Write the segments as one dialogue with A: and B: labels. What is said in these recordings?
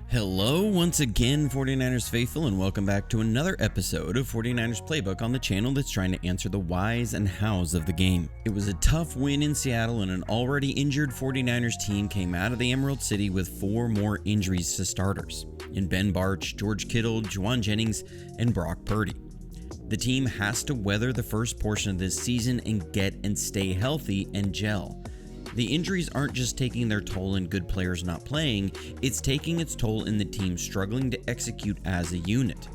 A: Hello once again, 49ers faithful, and welcome back to another episode of 49ers Playbook on the channel that's trying to answer the whys and hows of the game. It was a tough win in Seattle, and an already injured 49ers team came out of the Emerald City with 4 more injuries to starters in Ben Bartch, George Kittle, Juwan Jennings, and Brock Purdy. The team has to weather the first portion of this season and get and stay healthy and gel. The injuries aren't just taking their toll in good players not playing, it's taking its toll in the team struggling to execute as a unit.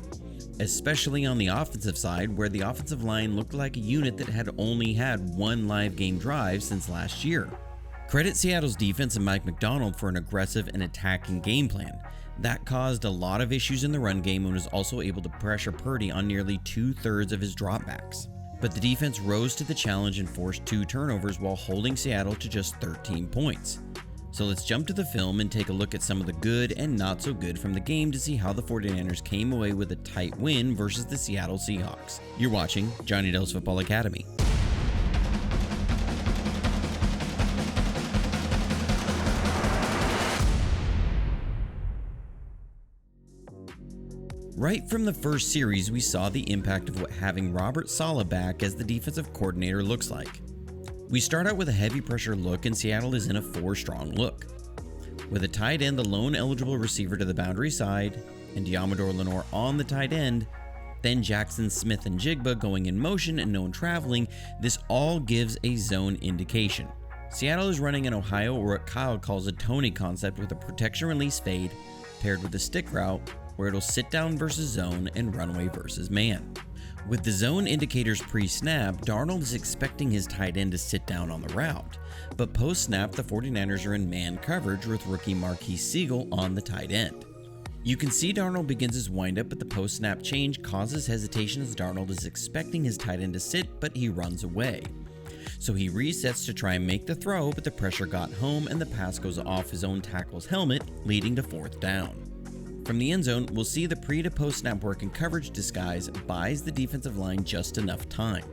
A: Especially on the offensive side, where the offensive line looked like a unit that had only had one live game drive since last year. Credit Seattle's defense and Mike Macdonald for an aggressive and attacking game plan. That caused a lot of issues in the run game and was also able to pressure Purdy on nearly 2/3 of his dropbacks. But the defense rose to the challenge and forced 2 turnovers while holding Seattle to just 13 points. So let's jump to the film and take a look at some of the good and not so good from the game to see how the 49ers came away with a tight win versus the Seattle Seahawks. You're watching Johnny Dell's Football Academy. Right from the first series, we saw the impact of what having Robert Saleh back as the defensive coordinator looks like. We start out with a heavy pressure look, and Seattle is in a 4-strong look. With a tight end, the lone eligible receiver to the boundary side, and Diamador Lenore on the tight end, then Jackson, Smith, and Jigba going in motion and no one traveling, this all gives a zone indication. Seattle is running an Ohio, or what Kyle calls a Tony concept, with a protection release fade paired with a stick route, where it'll sit down versus zone and runway versus man. With the zone indicators pre-snap, Darnold is expecting his tight end to sit down on the route, but post-snap the 49ers are in man coverage with rookie Marquise Siegel on the tight end. You can see Darnold begins his windup, but the post-snap change causes hesitation as Darnold is expecting his tight end to sit, but he runs away. So he resets to try and make the throw, but the pressure got home and the pass goes off his own tackle's helmet, leading to 4th down. From the end zone, we'll see the pre to post snap work and coverage disguise buys the defensive line just enough time.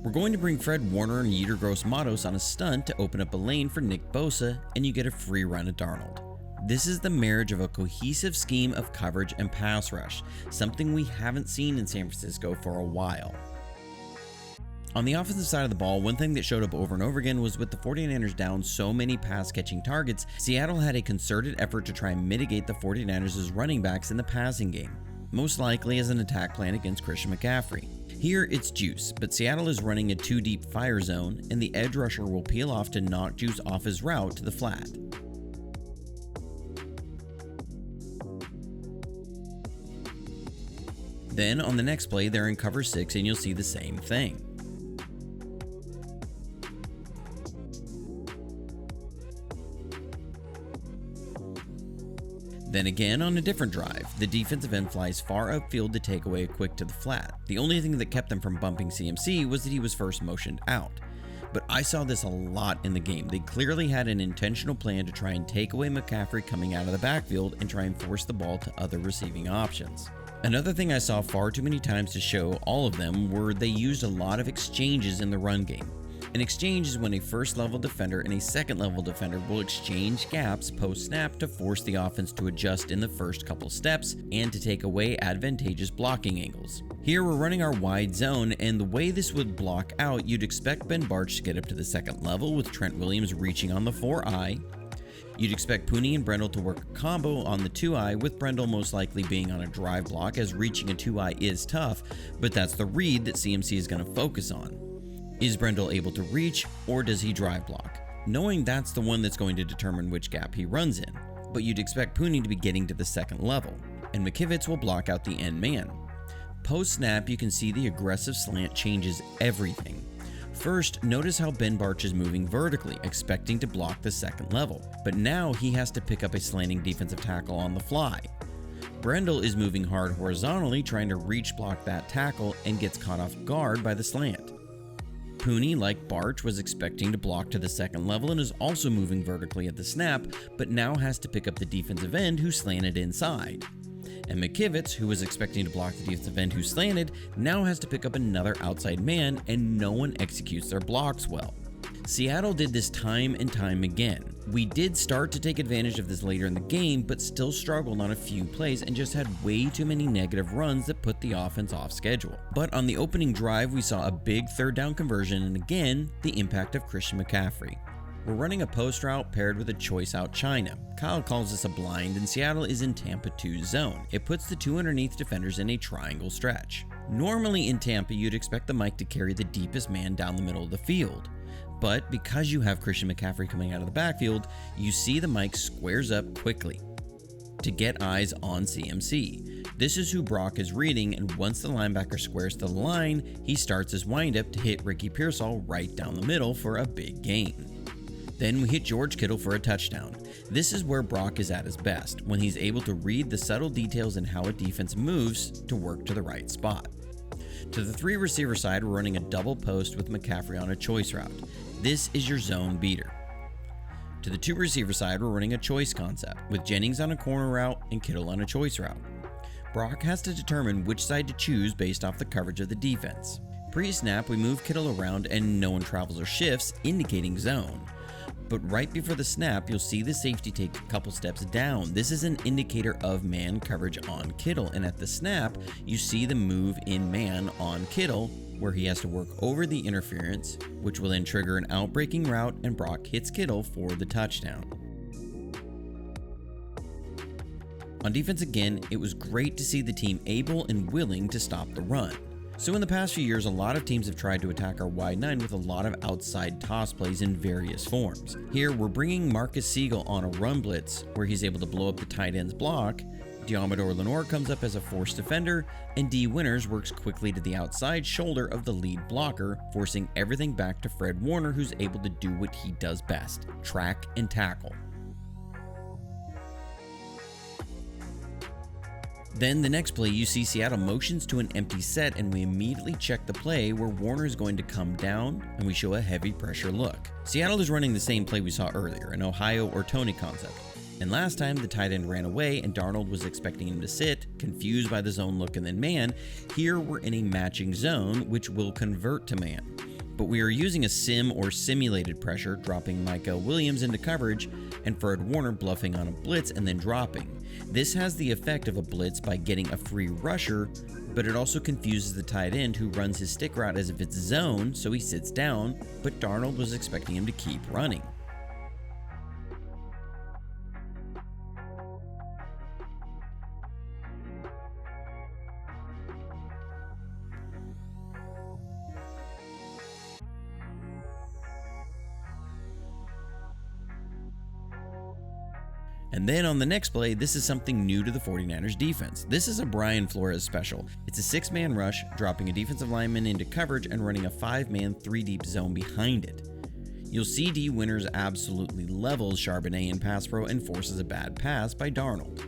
A: We're going to bring Fred Warner and Yetur Gross-Matos on a stunt to open up a lane for Nick Bosa, and you get a free run at Darnold. This is the marriage of a cohesive scheme of coverage and pass rush, something we haven't seen in San Francisco for a while. On the offensive side of the ball, one thing that showed up over and over again was with the 49ers down so many pass-catching targets, Seattle had a concerted effort to try and mitigate the 49ers' running backs in the passing game, most likely as an attack plan against Christian McCaffrey. Here it's Juice, but Seattle is running a 2-deep fire zone, and the edge rusher will peel off to knock Juice off his route to the flat. Then on the next play, they're in cover 6 and you'll see the same thing. Then again, on a different drive, the defensive end flies far upfield to take away a quick to the flat. The only thing that kept them from bumping CMC was that he was first motioned out. But I saw this a lot in the game. They clearly had an intentional plan to try and take away McCaffrey coming out of the backfield and try and force the ball to other receiving options. Another thing I saw far too many times to show all of them were they used a lot of exchanges in the run game. An exchange is when a first-level defender and a second-level defender will exchange gaps post-snap to force the offense to adjust in the first couple steps and to take away advantageous blocking angles. Here we're running our wide zone, and the way this would block out, you'd expect Ben Bartch to get up to the second level with Trent Williams reaching on the 4-eye. You'd expect Purdy and Brendel to work a combo on the 2-eye, with Brendel most likely being on a drive block, as reaching a 2-eye is tough, but that's the read that CMC is going to focus on. Is Brendel able to reach, or does he drive block? Knowing that's the one that's going to determine which gap he runs in, but you'd expect Purdy to be getting to the second level, and McKivitz will block out the end man. Post-snap, you can see the aggressive slant changes everything. First, notice how Ben Bartch is moving vertically, expecting to block the second level, but now he has to pick up a slanting defensive tackle on the fly. Brendel is moving hard horizontally, trying to reach block that tackle, and gets caught off guard by the slant. Purdy, like Bartch, was expecting to block to the second level and is also moving vertically at the snap, but now has to pick up the defensive end who slanted inside. And McKivitz, who was expecting to block the defensive end who slanted, now has to pick up another outside man, and no one executes their blocks well. Seattle did this time and time again. We did start to take advantage of this later in the game, but still struggled on a few plays and just had way too many negative runs that put the offense off schedule. But on the opening drive, we saw a big third down conversion and again, the impact of Christian McCaffrey. We're running a post route paired with a choice out China. Kyle calls this a blind and Seattle is in Tampa 2 zone. It puts the two underneath defenders in a triangle stretch. Normally in Tampa, you'd expect the Mike to carry the deepest man down the middle of the field. But because you have Christian McCaffrey coming out of the backfield, you see the Mike squares up quickly to get eyes on CMC. This is who Brock is reading, and once the linebacker squares to the line, he starts his windup to hit Ricky Pearsall right down the middle for a big gain. Then we hit George Kittle for a touchdown. This is where Brock is at his best, when he's able to read the subtle details in how a defense moves to work to the right spot. To the 3 receiver side, we're running a double post with McCaffrey on a choice route. This is your zone beater. To the 2 receiver side, we're running a choice concept, with Jennings on a corner route and Kittle on a choice route. Brock has to determine which side to choose based off the coverage of the defense. Pre-snap, we move Kittle around and no one travels or shifts, indicating zone. But right before the snap, you'll see the safety take a couple steps down. This is an indicator of man coverage on Kittle, and at the snap, you see the move in man on Kittle, where he has to work over the interference, which will then trigger an outbreaking route, and Brock hits Kittle for the touchdown. On defense again, it was great to see the team able and willing to stop the run. So in the past few years, a lot of teams have tried to attack our wide 9 with a lot of outside toss plays in various forms. Here, we're bringing Marcus Siegel on a run blitz, where he's able to blow up the tight end's block. Diamador Lenore comes up as a force defender, and D. Winters works quickly to the outside shoulder of the lead blocker, forcing everything back to Fred Warner, who's able to do what he does best, track and tackle. Then the next play, you see Seattle motions to an empty set, and we immediately check the play where Warner is going to come down, and we show a heavy pressure look. Seattle is running the same play we saw earlier, an Ohio or Tony concept. And last time, the tight end ran away, and Darnold was expecting him to sit, confused by the zone look and then man. Here, we're in a matching zone, which will convert to man. But we are using a sim or simulated pressure, dropping Micah Williams into coverage, and Fred Warner bluffing on a blitz and then dropping. This has the effect of a blitz by getting a free rusher, but it also confuses the tight end who runs his stick route as if it's zone, so he sits down, but Darnold was expecting him to keep running. And then on the next play, this is something new to the 49ers defense. This is a Brian Flores special. It's a 6-man rush, dropping a defensive lineman into coverage and running a 5-man 3-deep zone behind it. You'll see D. Winters absolutely levels Charbonnet in pass pro and forces a bad pass by Darnold.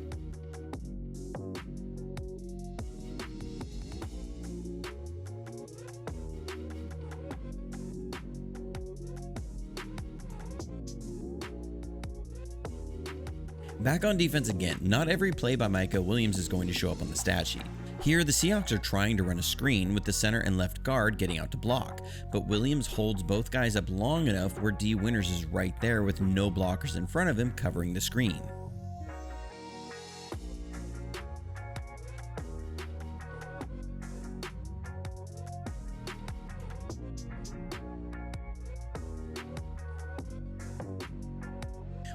A: Back on defense again, not every play by Micah Williams is going to show up on the stat sheet. Here, the Seahawks are trying to run a screen with the center and left guard getting out to block, but Williams holds both guys up long enough where D. Winters is right there with no blockers in front of him covering the screen.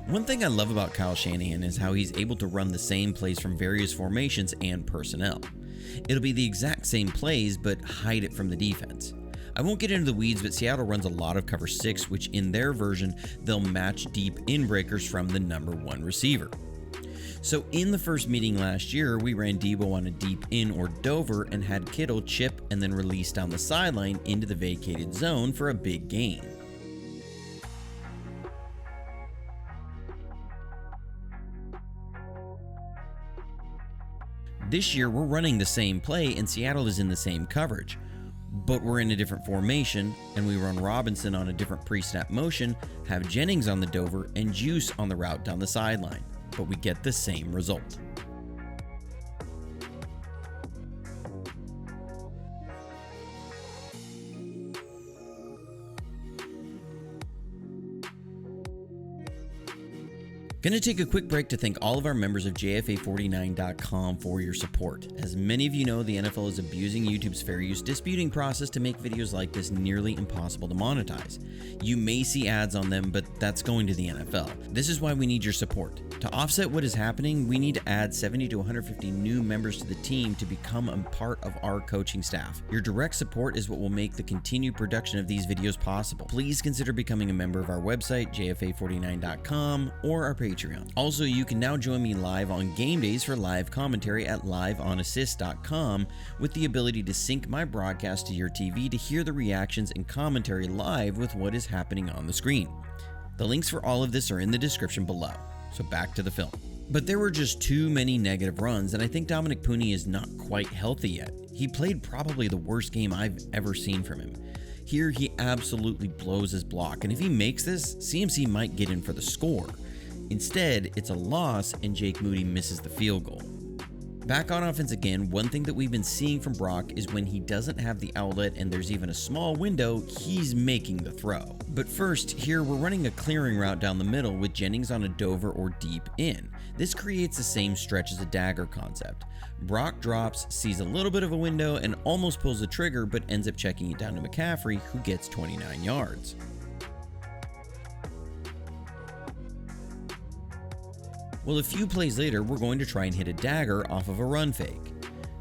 A: One thing I love about Kyle Shanahan is how he's able to run the same plays from various formations and personnel. It'll be the exact same plays, but hide it from the defense. I won't get into the weeds, but Seattle runs a lot of cover 6, which in their version, they'll match deep in breakers from the number 1 receiver. So in the first meeting last year, we ran Debo on a deep in or Dover and had Kittle chip and then release down the sideline into the vacated zone for a big gain. This year, we're running the same play and Seattle is in the same coverage, but we're in a different formation and we run Robinson on a different pre-snap motion, have Jennings on the Dover and Juice on the route down the sideline, but we get the same result. Gonna take a quick break to thank all of our members of JFA49.com for your support. As many of you know, the NFL is abusing YouTube's fair use disputing process to make videos like this nearly impossible to monetize. You may see ads on them, but that's going to the NFL. This is why we need your support. To offset what is happening, we need to add 70 to 150 new members to the team to become a part of our coaching staff. Your direct support is what will make the continued production of these videos possible. Please consider becoming a member of our website, JFA49.com, or our Patreon. Also, you can now join me live on game days for live commentary at liveonassist.com with the ability to sync my broadcast to your TV to hear the reactions and commentary live with what is happening on the screen. The links for all of this are in the description below. So back to the film. But there were just too many negative runs, and I think Dominic Puni is not quite healthy yet. He played probably the worst game I've ever seen from him. Here, he absolutely blows his block, and if he makes this, CMC might get in for the score. Instead, it's a loss, and Jake Moody misses the field goal. Back on offense again, one thing that we've been seeing from Brock is when he doesn't have the outlet and there's even a small window, he's making the throw. But first, here we're running a clearing route down the middle with Jennings on a Dover or deep in. This creates the same stretch as a dagger concept. Brock drops, sees a little bit of a window, and almost pulls the trigger, but ends up checking it down to McCaffrey, who gets 29 yards. Well, a few plays later, we're going to try and hit a dagger off of a run fake.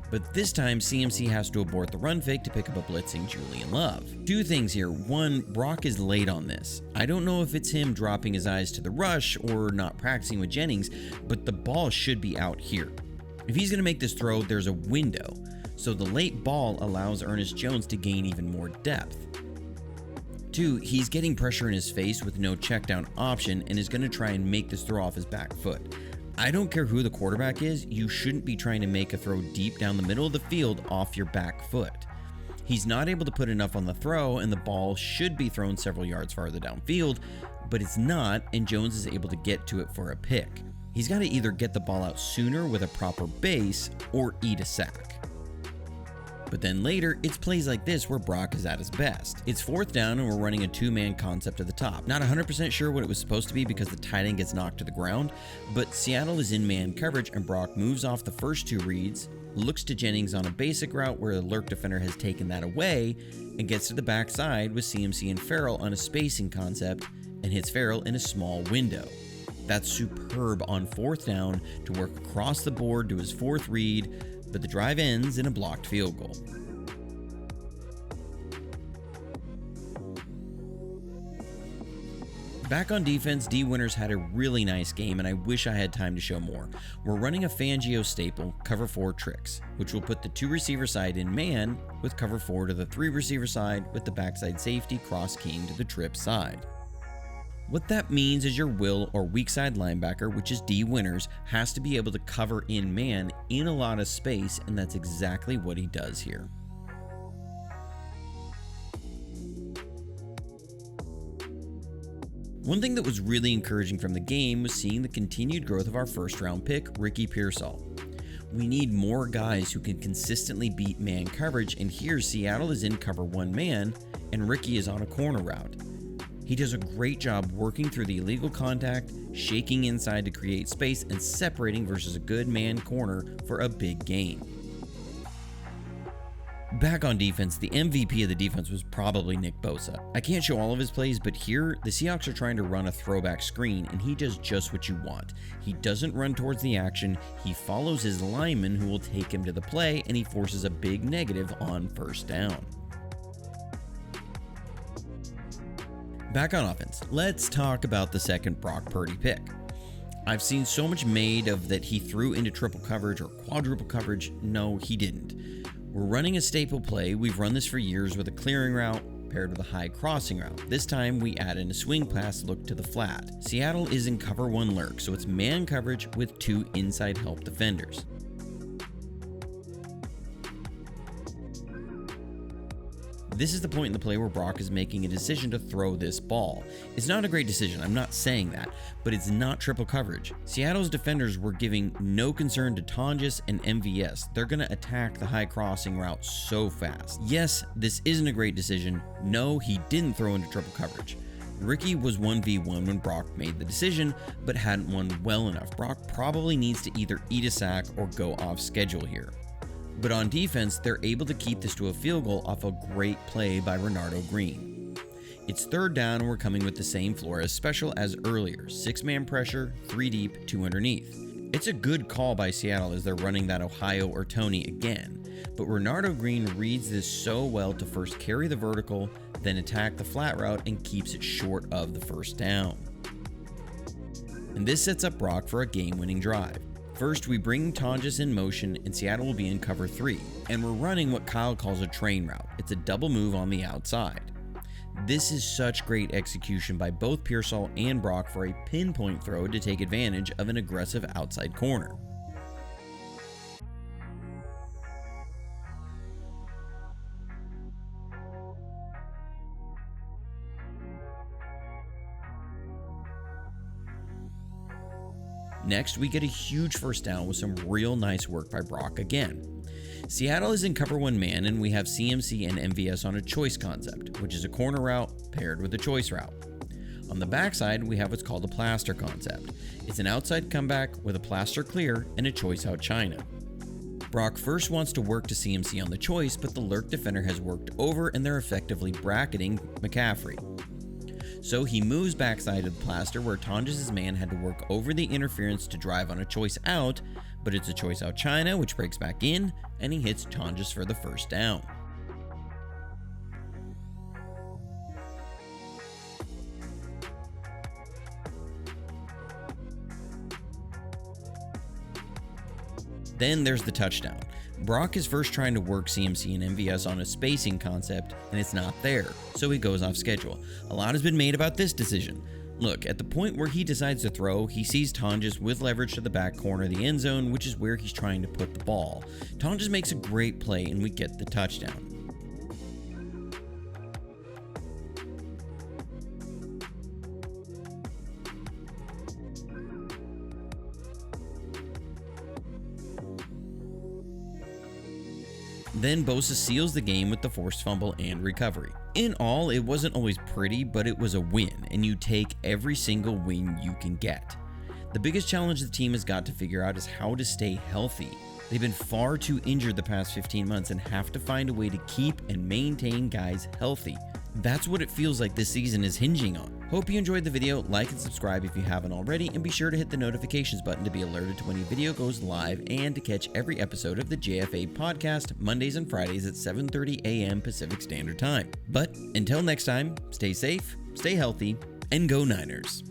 A: But this time, CMC has to abort the run fake to pick up a blitzing Julian Love. Two things here. One, Brock is late on this. I don't know if it's him dropping his eyes to the rush or not practicing with Jennings, but the ball should be out here. If he's going to make this throw, there's a window. So the late ball allows Ernest Jones to gain even more depth. Two, he's getting pressure in his face with no check down option and is going to try and make this throw off his back foot. I don't care who the quarterback is, you shouldn't be trying to make a throw deep down the middle of the field off your back foot. He's not able to put enough on the throw and the ball should be thrown several yards farther downfield, but it's not, and Jones is able to get to it for a pick. He's got to either get the ball out sooner with a proper base or eat a sack. But then later, it's plays like this where Brock is at his best. It's fourth down and we're running a two-man concept at the top. Not 100% sure what it was supposed to be because the tight end gets knocked to the ground, but Seattle is in man coverage and Brock moves off the first two reads, looks to Jennings on a basic route where the lurk defender has taken that away, and gets to the backside with CMC and Farrell on a spacing concept and hits Farrell in a small window. That's superb on fourth down to work across the board to his fourth read, but the drive ends in a blocked field goal. Back on defense, D Winters had a really nice game and I wish I had time to show more. We're running a Fangio staple, cover 4 tricks, which will put the 2 receiver side in man with cover 4 to the 3 receiver side with the backside safety cross keying to the trip side. What that means is your will or weak side linebacker, which is D Winters, has to be able to cover in man in a lot of space, and that's exactly what he does here. One thing that was really encouraging from the game was seeing the continued growth of our first round pick, Ricky Pearsall. We need more guys who can consistently beat man coverage, and here Seattle is in cover 1 man and Ricky is on a corner route. He does a great job working through the illegal contact, shaking inside to create space, and separating versus a good man corner for a big gain. Back on defense, the MVP of the defense was probably Nick Bosa. I can't show all of his plays, but here, the Seahawks are trying to run a throwback screen, and he does just what you want. He doesn't run towards the action, he follows his lineman who will take him to the play, and he forces a big negative on first down. Back on offense, let's talk about the second Brock Purdy pick. I've seen so much made of that he threw into triple coverage or quadruple coverage. No, he didn't. We're running a staple play. We've run this for years with a clearing route paired with a high crossing route. This time we add in a swing pass look to the flat. Seattle is in cover 1 lurk, so it's man coverage with 2 inside help defenders. This is the point in the play where Brock is making a decision to throw this ball. It's not a great decision, I'm not saying that, but it's not triple coverage. Seattle's defenders were giving no concern to Tonjes and MVS. They're going to attack the high crossing route so fast. Yes, this isn't a great decision. No, he didn't throw into triple coverage. Ricky was 1v1 when Brock made the decision, but hadn't won well enough. Brock probably needs to either eat a sack or go off schedule here. But on defense, they're able to keep this to a field goal off a great play by Renardo Green. It's third down and we're coming with the same Flores special as earlier. 6-man pressure, 3 deep, 2 underneath. It's a good call by Seattle as they're running that Ohio or Tony again, but Renardo Green reads this so well to first carry the vertical, then attack the flat route and keeps it short of the first down. And this sets up Brock for a game-winning drive. First, we bring Tonjes in motion and Seattle will be in cover 3, and we're running what Kyle calls a train route. It's a double move on the outside. This is such great execution by both Pearsall and Brock for a pinpoint throw to take advantage of an aggressive outside corner. Next, we get a huge first down with some real nice work by Brock again. Seattle is in cover 1 man and we have CMC and MVS on a choice concept, which is a corner route paired with a choice route. On the backside, we have what's called a plaster concept. It's an outside comeback with a plaster clear and a choice out China. Brock first wants to work to CMC on the choice, but the lurk defender has worked over and they're effectively bracketing McCaffrey. So he moves backside of the plaster where Tonjes' man had to work over the interference to drive on a choice out, but it's a choice out China which breaks back in and he hits Tonjes for the first down. Then there's the touchdown. Brock is first trying to work CMC and MVS on a spacing concept, and it's not there, so he goes off schedule. A lot has been made about this decision. Look, at the point where he decides to throw, he sees Tonjes with leverage to the back corner of the end zone, which is where he's trying to put the ball. Tonjes makes a great play, and we get the touchdown. Then Bosa seals the game with the forced fumble and recovery. In all, it wasn't always pretty, but it was a win, and you take every single win you can get. The biggest challenge the team has got to figure out is how to stay healthy. They've been far too injured the past 15 months and have to find a way to keep and maintain guys healthy. That's what it feels like this season is hinging on. Hope you enjoyed the video. Like and subscribe if you haven't already, and be sure to hit the notifications button to be alerted to when a video goes live and to catch every episode of the JFA podcast Mondays and Fridays at 7:30 a.m. Pacific Standard Time. But until next time, stay safe, stay healthy, and go Niners.